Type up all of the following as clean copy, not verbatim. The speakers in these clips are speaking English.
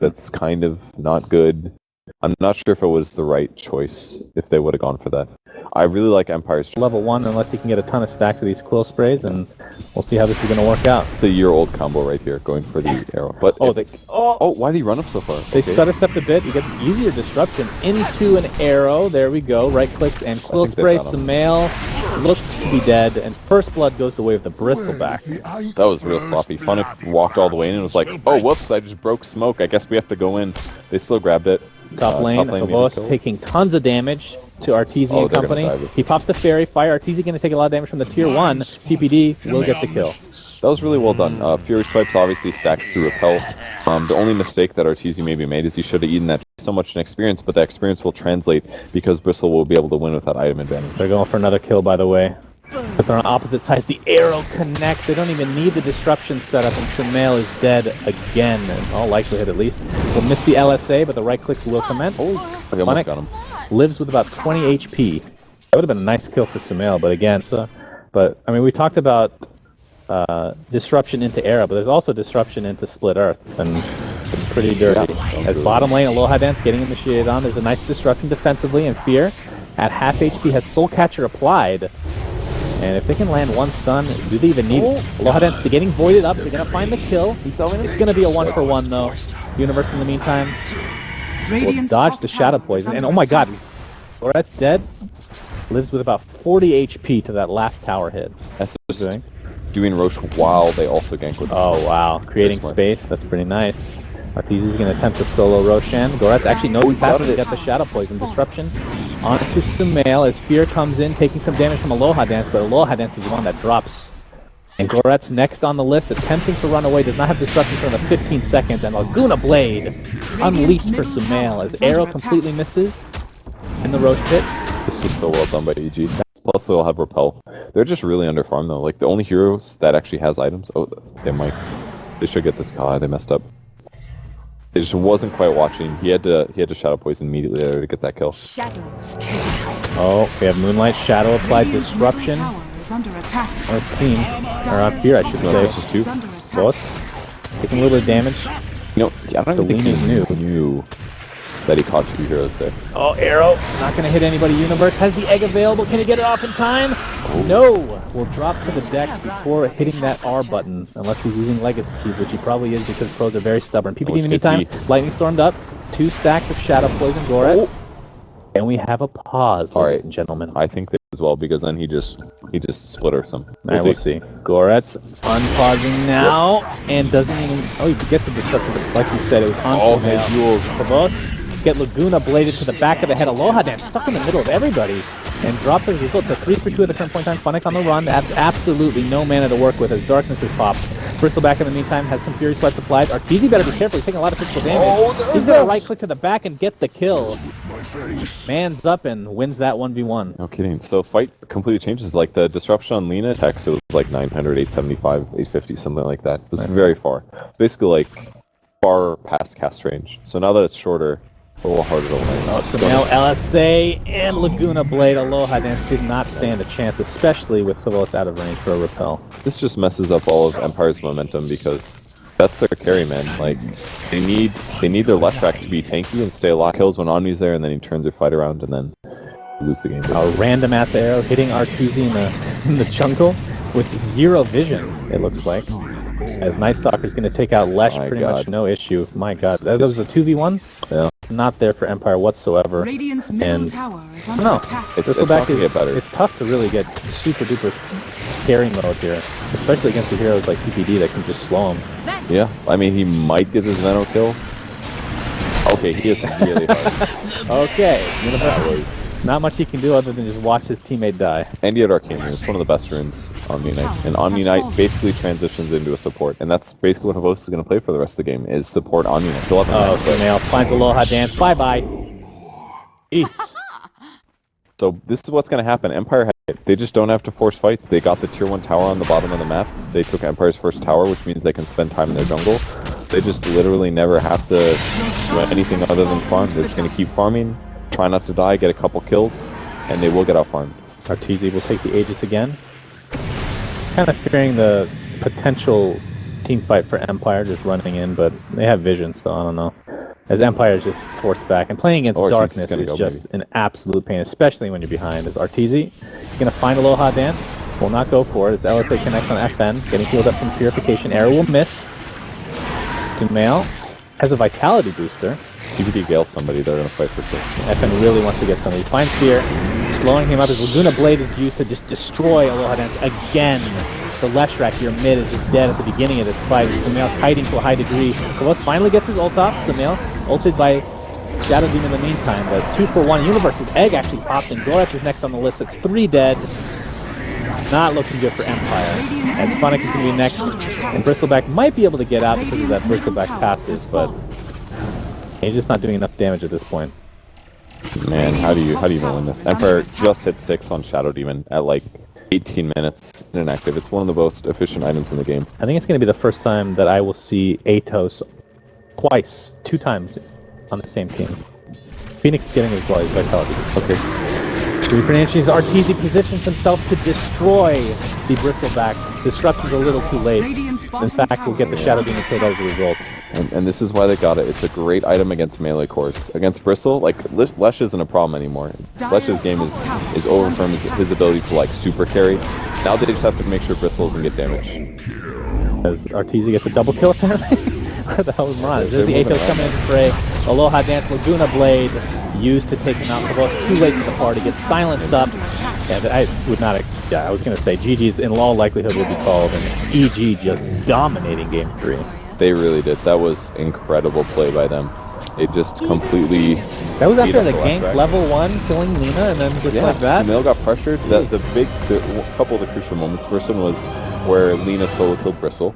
that's kind of not good. I'm not sure if it was the right choice if they would have gone for that. I really like Empire's level 1 unless he can get a ton of stacks of these quill sprays, and we'll see how this is going to work out. It's a year-old combo right here, going for the arrow. But why did he run up so far? They stutter stepped a bit. He gets easier disruption into an arrow. There we go. Right clicks and quill spray. Sumail looks to be dead, and first blood goes the way of the bristleback. That was real sloppy. Funnick walked all the way in and was like, oh, whoops, I just broke smoke. I guess we have to go in. They still grabbed it. Top lane, Phobos taking tons of damage to Arteezy and company. He pops the fairy fire. Arteezy going to take a lot of damage from the tier 1. PPD will get the kill. That was really well done. Fury Swipes obviously stacks to repel. The only mistake that Arteezy maybe made is he should have eaten that so much in experience, but that experience will translate because Bristle will be able to win with that item advantage. They're going for another kill, by the way. But they're on opposite sides. The arrow connects. They don't even need the disruption setup, and Sumail is dead again, in all likelihood at least. We'll miss the LSA, but the right clicks will commence. I almost got him. Lives with about 20 HP. That would have been a nice kill for Sumail, but again, I mean, we talked about disruption into arrow, but there's also disruption into split earth, and it's pretty dirty. As bottom lane, Aloha Dance getting initiated on. There's a nice disruption defensively, and Fear at half HP has Soul Catcher applied. And if they can land one stun, do they even need it? Aloha Dance getting voided up. They're going to find the kill. It's going to be a 1-for-1 though. Universe in the meantime will dodge the Shadow Poison. And oh my god, Goret's dead. Lives with about 40 HP to that last tower hit. That's just doing Roche while they also gank with the wow. Creating space. That's pretty nice. Arteezy's going to attempt to solo Roshan. Goretz actually knows he's has to get the Shadow Poison. Disruption onto Sumail as Fear comes in, taking some damage from Aloha Dance, but Aloha Dance is the one that drops. And Goretz next on the list, attempting to run away, does not have disruption for the 15 seconds, and Laguna Blade unleashed for Sumail as arrow completely misses in the Roche pit. This is so well done by EG. Plus they'll have Repel. They're just really underfarmed though. Like the only heroes that actually has items, they should get this call. They messed up. It just wasn't quite watching. He had to Shadow Poison immediately there to get that kill. Oh, we have Moonlight Shadow applied disruption on his team, or on Fear, I should say. Just two. Both taking a little bit of damage. I don't think he knew that he caught 2 heroes there. Oh, arrow. Not going to hit anybody. Universe has the egg available. Can he get it off in time? No. Will drop to the deck before hitting that R button, unless he's using Legacy Keys, which he probably is because pros are very stubborn. PPD in the meantime, Lightning Stormed up. 2 stacks of Shadow Poison Goretz. And we have a pause, ladies and gentlemen. I think they as well, because then he just split or something. We'll see. Goretz unpausing now, and doesn't even... Oh, he gets the disruption, but like you said, it was on Sumail. Get Laguna bladed to the back of the head. Aloha Dance stuck in the middle of everybody and drops as a result to 3 for 2 at the current point in time. Funnick on the run. Has absolutely no mana to work with as darkness is popped. Bristleback in the meantime has some Fury Swipes applied. Arteezy better be careful. He's taking a lot of physical damage. He's going to right click to the back and get the kill. Man's up and wins that 1v1. No kidding. So fight completely changes. Like the disruption on Lina text, it was like 900, 875, 850, something like that. It was very far. It's basically like far past cast range. So now that it's shorter, a little harder to land. So now LSA and Laguna Blade. Aloha Dance did not stand a chance, especially with Phobos out of range for a repel. This just messes up all of Empire's momentum because that's their carry, man. Like they need their left back to be tanky and stay alive. Kills when Omni's there, and then he turns their fight around, and then lose the game. A random ass arrow hitting Arteezy in the jungle with 0 vision. It looks like. As Night Stalker's going to take out Lesh, pretty much no issue. My god, that was a 2v1? Yeah. Not there for Empire whatsoever. And tower is under attack. It's tough to really get super duper carry mode here, especially against the heroes like PPD that can just slow him. Yeah, I mean he might get his Venom kill. Okay, he hits really hard. Okay, not much he can do other than just watch his teammate die. And he had Arcane Rune. It's one of the best runes on Omni Knight. And Omni Knight basically transitions into a support. And that's basically what Havos is going to play for the rest of the game, is support Omni Knight. So now finds Aloha Dance. Bye-bye. Eats. So this is what's going to happen. Empire, they just don't have to force fights. They got the tier 1 tower on the bottom of the map. They took Empire's first tower, which means they can spend time in their jungle. They just literally never have to do anything other than farm. They're just going to keep farming. Try not to die, get a couple kills, and they will get out-farmed. Arteezy will take the Aegis again. Kind of fearing the potential team fight for Empire just running in, but they have vision, so I don't know. As Empire is just forced back, and playing against Darkness is just an absolute pain, especially when you're behind. As Arteezy gonna find Aloha Dance, will not go for it. It's LSA connects on FN, getting healed up from Purification. Arrow will miss. Sumail has a Vitality booster. DVD Gale somebody, they're gonna fight for sure. FN really wants to get somebody. Finds Fear, slowing him up. His Laguna Blade is used to just destroy Aloha Dance again. The Leshrac, your mid, is just dead at the beginning of this fight. Sumail kiting to a high degree. Kavos finally gets his ult off. Sumail ulted by Shadow Demon in the meantime, but 2 for 1. Universe's Egg actually popped in. Gorath is next on the list. It's 3 dead. Not looking good for Empire. And Sponic is going to be next. And Bristleback might be able to get out because of that Bristleback passes, but he's just not doing enough damage at this point. Man, how do you even win this? Empire just hit 6 on Shadow Demon at like 18 minutes inactive. It's one of the most efficient items in the game. I think it's going to be the first time that I will see Atos twice, 2 times on the same team. Phoenix is getting his Vitality. Okay. Repronunciation's Arteezy positions himself to destroy the Bristleback. Disruption's a little too late. In fact, we'll get the Shadow Demon killed as a result. And this is why they got it. It's a great item against melee cores. Against Bristle, like, Lesh isn't a problem anymore. Lesh's game is over from his ability to, like, super carry. Now they just have to make sure Bristle doesn't get damage. As Arteezy gets a double kill, apparently. Where the hell is Mirage? There's the Atos coming in to fray. Aloha Dance, Laguna Blade, used to take him out. Kavos too late to the party, gets silenced up. Yeah, I would not. Yeah, I was gonna say GG's in all likelihood would be called, and EG just dominating Game 3. They really did. That was incredible play by them. It just completely. That was after the gank level 1 killing Lina, and then just like that. Sumail got pressured. The couple of the crucial moments. First one was where Lina solo killed Bristle.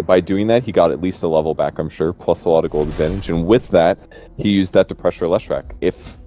By doing that, he got at least a level back, I'm sure, plus a lot of gold advantage. And with that, he used that to pressure Leshrac. If